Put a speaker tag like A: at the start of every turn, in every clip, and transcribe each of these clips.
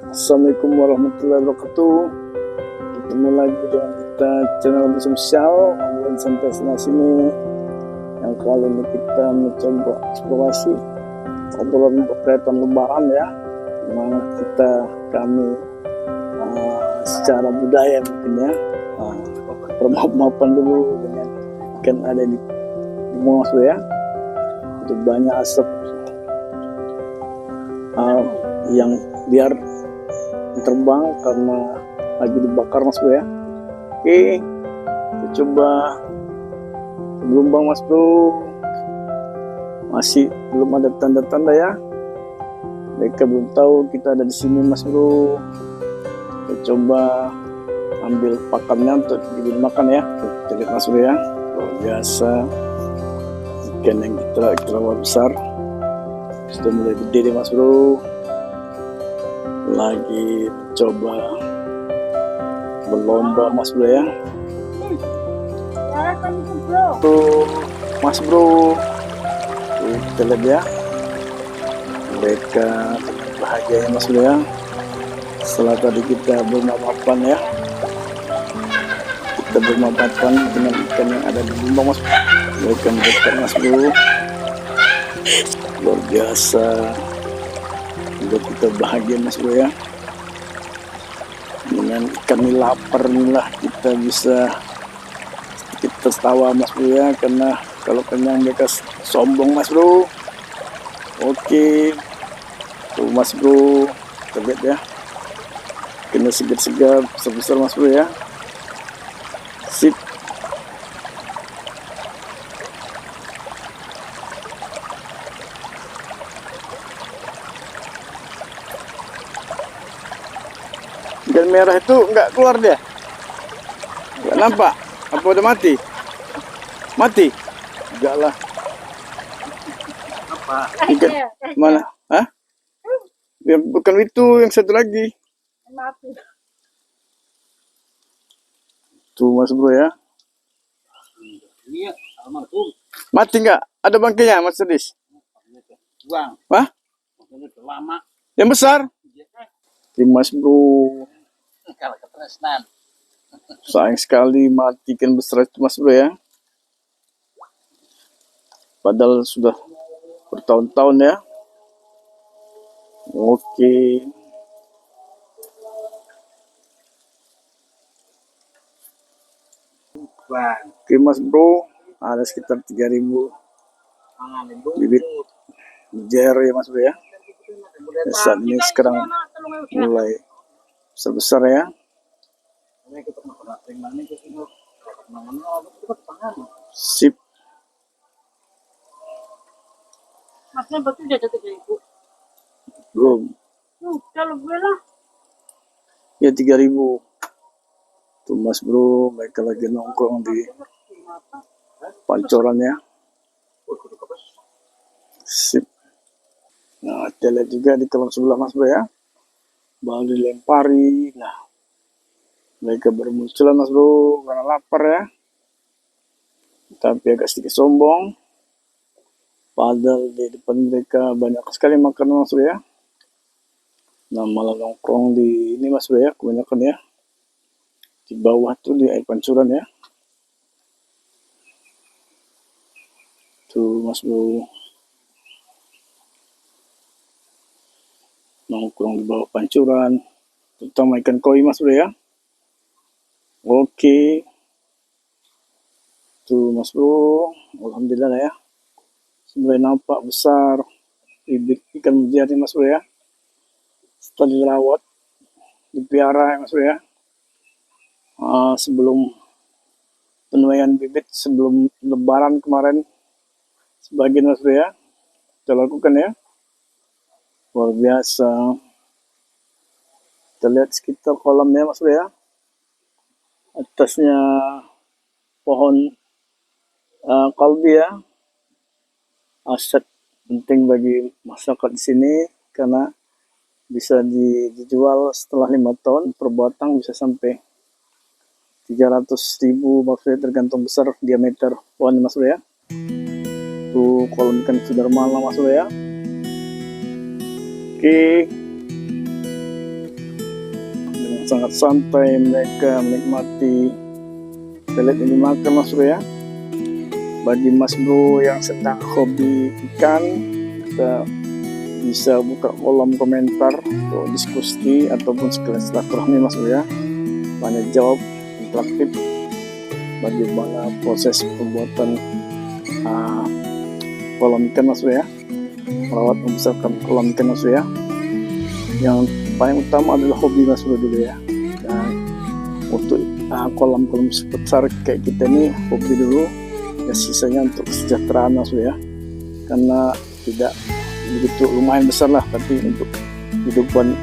A: Assalamualaikum warahmatullahi wabarakatuh. Ketemu lagi dengan kita channel Sosial obrolan santai sana sini. Yang kali ini kita mencoba eksplorasi obrolan berkaitan lebaran ya, dimana kami secara budaya mungkin ya, bermaaf-maafan dulu dengan kan ada di Mosul ya, itu banyak asap yang biar terbang karena lagi dibakar Mas Bro ya. Oke, kita coba gelombang Mas Bro, masih belum ada tanda-tanda ya, mereka belum tahu kita ada di sini Mas Bro. Kita coba ambil pakannya untuk dimakan ya. Kita lihat Mas Bro ya, luar biasa ikan yang kita besar sudah mulai gede deh Mas Bro. Lagi coba berlomba Mas Bro ya. Tuh Mas Bro, kita lihat ya, mereka bahagia ya Mas Bro ya. Setelah tadi kita bermaaf-maafan ya, kita bermaaf-maafan dengan ikan yang ada di lumbang Mas Bro. Mereka mendekat Mas Bro, luar biasa. Buat kita bahagia Mas Bro ya, dengan ikan ini lapar inilah kita bisa kita tertawa Mas Bro ya, karena kalau kenyang mereka sombong Mas Bro. Oke, tuh Mas Bro, kita lihat ya, kena segar-segar besar-besar Mas Bro ya. Sip. Ikan merah itu enggak keluar dia, enggak nampak. Apa udah mati? Mati? Enggak lah. Apa? Ikan mana? Hah? Ya, bukan itu, yang satu lagi. Mati. Tuh Mas Bro ya. Mati enggak? Ada bangkainya Mas Sedis? Wah? Yang besar? Mas Bro, sayang sekali mati ikan besar itu Mas Bro ya. Padahal sudah bertahun-tahun ya. Oke. Oke Mas Bro, ada sekitar 3.000 bibit jer ya Mas Bro ya. Saat ini sekarang mulai besar-besar ya. Sip. Masnya berarti udah ada 3.000? Belum. Kalau gue lah. Ya 3.000. Tuh Mas Bro, mereka lagi nongkrong di pancoran ya. Sip. Nah, kita lihat juga di kolam sebelah Mas Bro ya, baru dilempari. Nah, mereka bermunculan Mas Bro karena lapar ya, tapi agak sedikit sombong. Padahal di depan mereka banyak sekali makanan Mas Bro ya. Nah, malah nongkrong di ini Mas Bro ya, kebanyakan ya di bawah tuh di air pancuran ya. Tuh Mas Bro, nongkrong di bawah pancuran, terutama ikan koi Mas Bro ya. Oke, tuh Mas Bro, alhamdulillah ya, mulai nampak besar bibit ikan mujair Mas Bro ya. Setelah dirawat, dipiara ya Mas Bro ya, sebelum penuaian bibit, sebelum lebaran kemarin sebagian Mas Bro ya kita lakukan ya. Luar biasa. Kita lihat sekitar kolamnya Mas Bro ya, atasnya pohon kalbi ya, aset penting bagi masyarakat di sini karena bisa dijual setelah 5 tahun, per batang bisa sampai 300.000 maksudnya, tergantung besar diameter pohon Mas Bro ya. Tuh kolam ikan sudah malam Mas Bro ya. Oke, sangat santai mereka menikmati pelet ini makan Mas Bro ya. Bagi Mas Bro yang sedang hobi ikan, kita bisa buka kolom komentar untuk diskusi ataupun sekelas silaturahmi Mas Bro ya. Tanya jawab interaktif bagaimana proses pembuatan kolam ikan Mas Bro ya, merawat membesarkan kolam ikan Mas Bro ya. Yang paling utama adalah hobi Mas Bro dulu ya. Dan untuk kolam-kolam besar kayak kita ini hobi dulu ya, sisanya untuk kesejahteraan Mas Bro ya, karena tidak begitu lumayan besar lah, tapi untuk kehidupan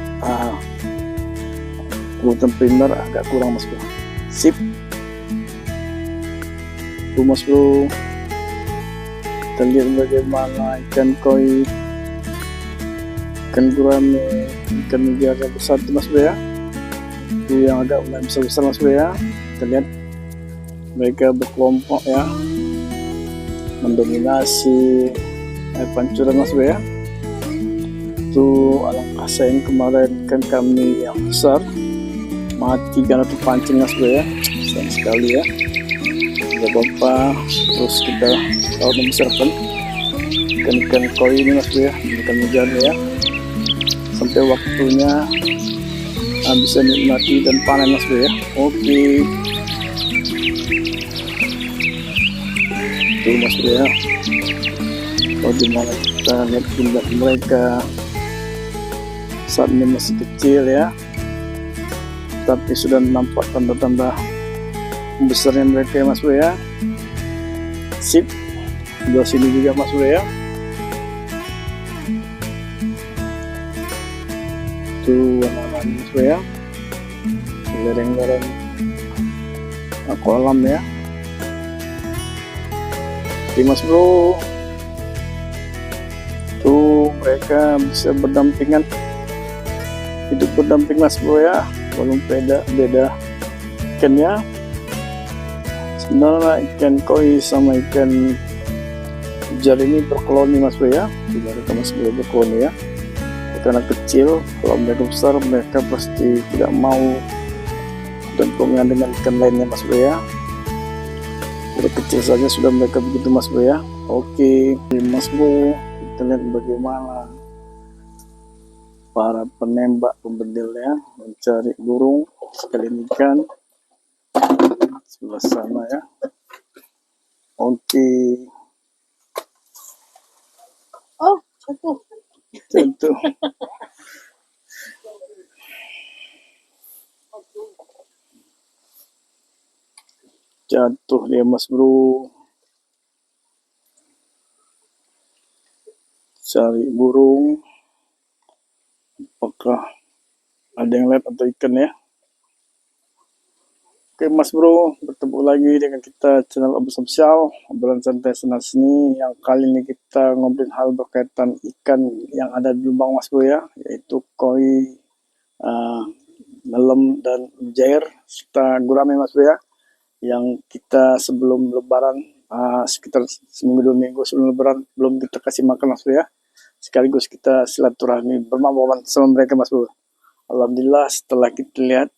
A: kebutuhan primer agak kurang Mas Bro. Sip itu Mas Bro, kita lihat bagaimana ikan koi, ikan gurame, ikan mutiara besar itu Mas Bro ya. Itu yang agak lumayan besar-besar Mas Bro ya. Kita lihat mereka berkelompok ya, mendominasi air pancuran Mas Bro ya. Itu alangkah sayang kemarin kan kami yang besar mati karena terpancing Mas Bro ya, sayang sekali ya. Tidak apa-apa, terus kita laut membesarkan ikan-ikan koi ini Mas Bro ya, ikan mutiara ya, sampai waktunya bisa nikmati dan panen Mas Bro ya. Oke, itu Mas Bro ya, bagaimana kita lihat tindak mereka saat ini masih kecil ya, tapi sudah nampak tanda-tanda besarnya mereka ya Mas Bro ya. Sip, sebelah sini juga Mas Bro ya. Itu warna-warni Mas Bro ya, lereng-lereng kolam ya. Oke Mas Bro, tuh mereka bisa berdampingan, hidup berdamping Mas Bro ya, walaupun beda ikannya. Sebenarnya ikan koi sama ikan jar ini berkoloni Mas Bro ya, mereka Mas Bro berkoloni ya. Karena kecil, kalau mereka besar mereka pasti tidak mau berdampingan dengan ikan lainnya Mas Bro ya. Dari kecil saja sudah mereka begitu Mas Bro ya. Oke Mas Bro, kita lihat bagaimana para penembak pembedil ya mencari burung sekalian ikan sebelah sana ya. Oke.
B: Oh, jatuh.
A: Jatuh. Jatuh dia Mas Bro. Cari burung. Apakah ada yang lihat atau ikan ya? Oke Mas Bro, bertemu lagi dengan kita channel Official, obrolan santai sana sini. Yang kali ini kita ngobrolin hal berkaitan ikan yang ada di lubang Mas Bro ya, yaitu koi, melem dan mujair serta gurame Mas Bro ya, yang kita sebelum lebaran sekitar seminggu 2 minggu sebelum lebaran belum kita kasih makan Mas Bro ya, sekaligus kita silaturahmi bermain sama mereka Mas Bro. Alhamdulillah setelah kita lihat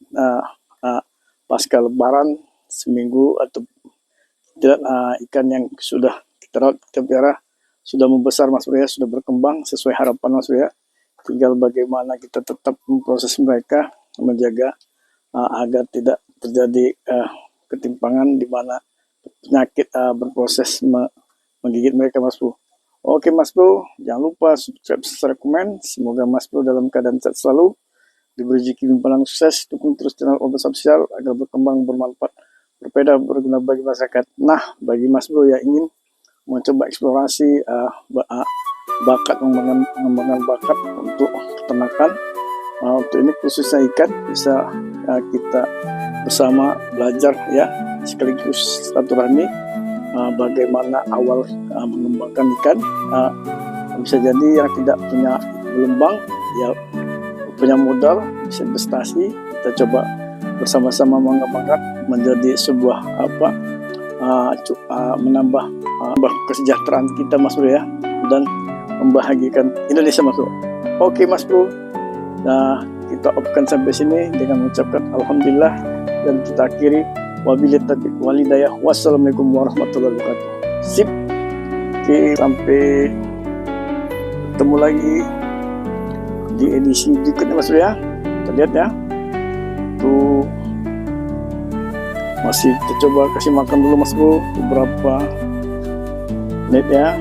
A: pasca lebaran seminggu atau tidak, ikan yang sudah kita rawat, kita pelihara sudah membesar Mas Bro ya, sudah berkembang sesuai harapan Mas Bro ya. Tinggal bagaimana kita tetap memproses mereka, menjaga agar tidak terjadi ketimpangan di mana penyakit berproses menggigit mereka Mas Bro. Oke Mas Bro, jangan lupa subscribe, share, komen. Semoga Mas Bro dalam keadaan sehat selalu, diberi rezeki limpahan sukses, dukung terus channel Official agar berkembang, bermanfaat, berbeda, berguna bagi masyarakat. Nah, bagi Mas Bro yang ingin mencoba eksplorasi bakat, mengembangkan bakat untuk peternakan, untuk ini khususnya ikan, bisa kita bersama belajar ya, sekaligus silaturahmi bagaimana awal mengembangkan ikan. Bisa jadi yang tidak punya gelombang ya, punya modal bisa investasi, kita coba bersama-sama mengembangkan menjadi sebuah menambah kesejahteraan kita Mas Bro ya, dan membahagiakan Indonesia Mas Bro. Oke Mas Bro, nah kita off-kan sampai sini dengan mengucapkan alhamdulillah, dan kita akhiri wabillahi taufiq wal hidayah. Wassalamualaikum warahmatullahi wabarakatuh. Sip. Oke, sampai ketemu lagi di edisi berikutnya Mas Bro ya. Kita lihat ya. Tuh masih kita coba kasih makan dulu Mas Bro beberapa menit ya.